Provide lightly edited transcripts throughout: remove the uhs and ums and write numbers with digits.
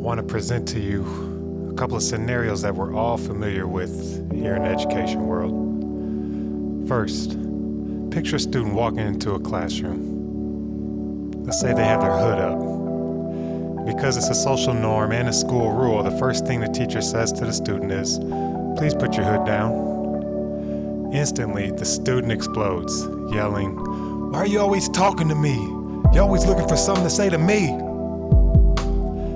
want to present to you a couple of scenarios that we're all familiar with here in the education world. First, picture a student walking into a classroom. Let's say they have their hood up. Because it's a social norm and a school rule, the first thing the teacher says to the student is, "Please put your hood down." Instantly, the student explodes, yelling, "Why are you always talking to me? You're always looking for something to say to me."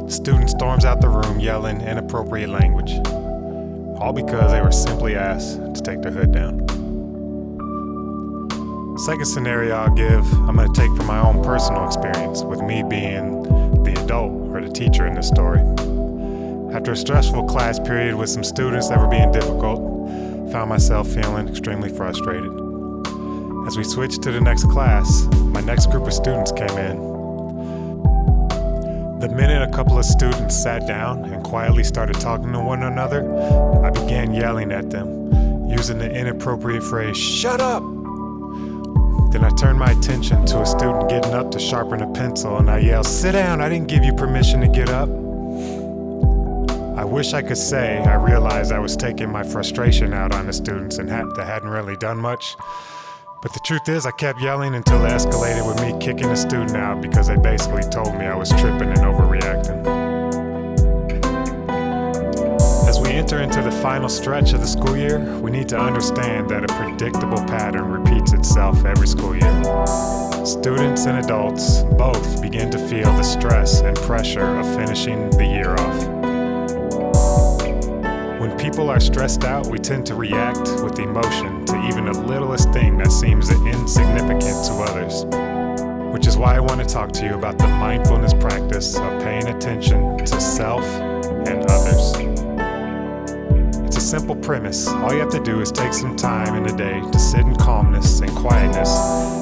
The student storms out the room yelling inappropriate language, all because they were simply asked to take their hood down. Second scenario I'm going to take from my own personal experience with me being the adult or the teacher in this story. After a stressful class period with some students that were being difficult, found myself feeling extremely frustrated. As we switched to the next class, my next group of students came in. The minute a couple of students sat down and quietly started talking to one another, I began yelling at them, using the inappropriate phrase, "Shut up!" Then I turned my attention to a student getting up to sharpen a pencil, and I yelled, "Sit down, I didn't give you permission to get up." I wish I could say I realized I was taking my frustration out on the students and that hadn't really done much. But the truth is, I kept yelling until it escalated with me kicking the student out because they basically told me I was tripping and overreacting. As we enter into the final stretch of the school year, we need to understand that a predictable pattern repeats itself every school year. Students and adults both begin to feel the stress and pressure of finishing the year off. When people are stressed out, we tend to react with emotion to even the littlest thing that seems insignificant to others. Which is why I want to talk to you about the mindfulness practice of paying attention to self and others. It's a simple premise. All you have to do is take some time in the day to sit in calmness and quietness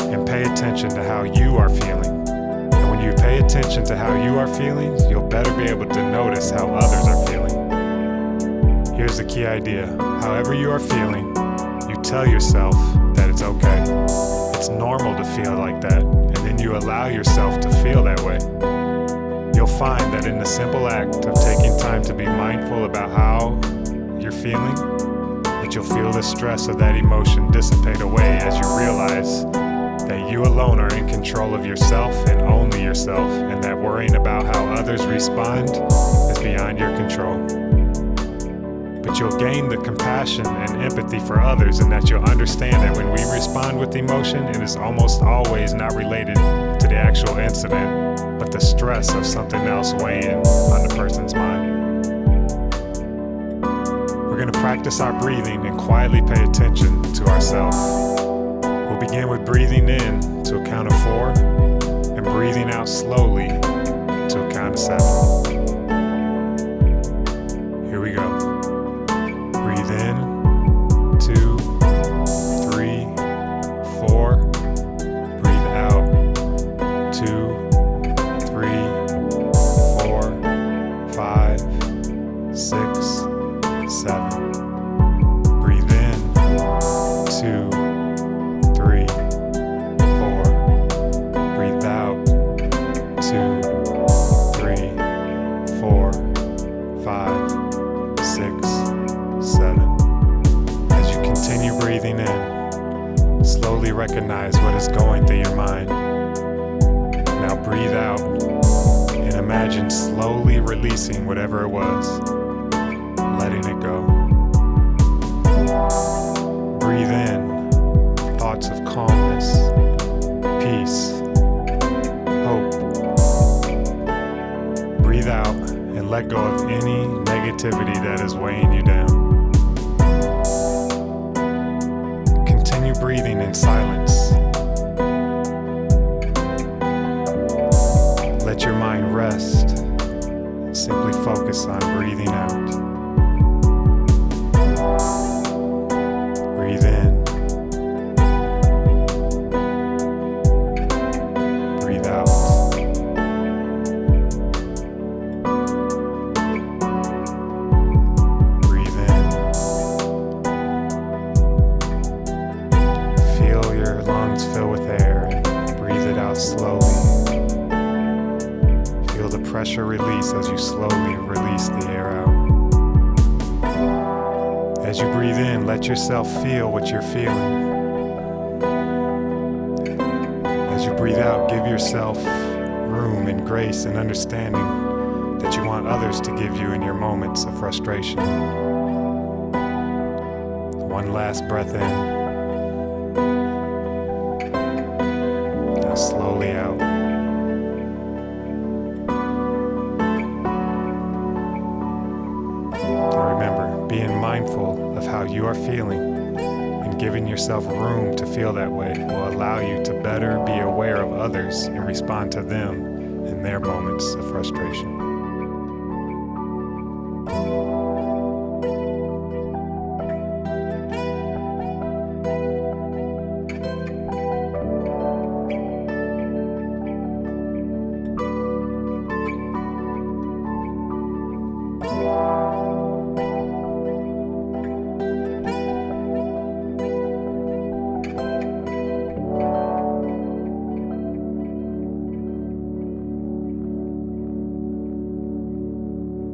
and pay attention to how you are feeling. And when you pay attention to how you are feeling, you'll better be able to notice how others are feeling. Here's the key idea. However you are feeling, you tell yourself that it's okay. It's normal to feel like that, and then you allow yourself to feel that way. You'll find that in the simple act of taking time to be mindful about how you're feeling, that you'll feel the stress of that emotion dissipate away as you realize that you alone are in control of yourself and only yourself, and that worrying about how others respond is beyond your control. But you'll gain the compassion and empathy for others, and that you'll understand that when we respond with emotion, it is almost always not related to the actual incident, but the stress of something else weighing on the person's mind. We're going to practice our breathing and quietly pay attention to ourselves. We'll begin with breathing in to a count of 4 and breathing out slowly to a count of 7. Here we go. Breathe in, 2, 3, 4. Breathe out, 2, 3, 4, 5, 6, 7. Breathe in, 2, 3, 4. Breathe out, 2, 3, 4, 5, 6, 7. As you continue breathing in, slowly recognize what is going through your mind. Now breathe out and imagine slowly releasing whatever it was, letting it go. Breathe in thoughts of calmness, peace, hope. Breathe out and let go of any negativity that is weighing you down. Continue breathing in silence. Let your mind rest and simply focus on breathing out. Breathe in. Breathe out. Breathe in. Feel your lungs fill with air and breathe it out slowly. Feel the pressure release as you slowly release the air out. As you breathe in, let yourself feel what you're feeling. As you breathe out, give yourself room and grace and understanding that you want others to give you in your moments of frustration. One last breath in. Now slowly out. And remember, being mindful of how you are feeling and giving yourself room to feel that way will allow you to better be aware of others and respond to them in their moments of frustration.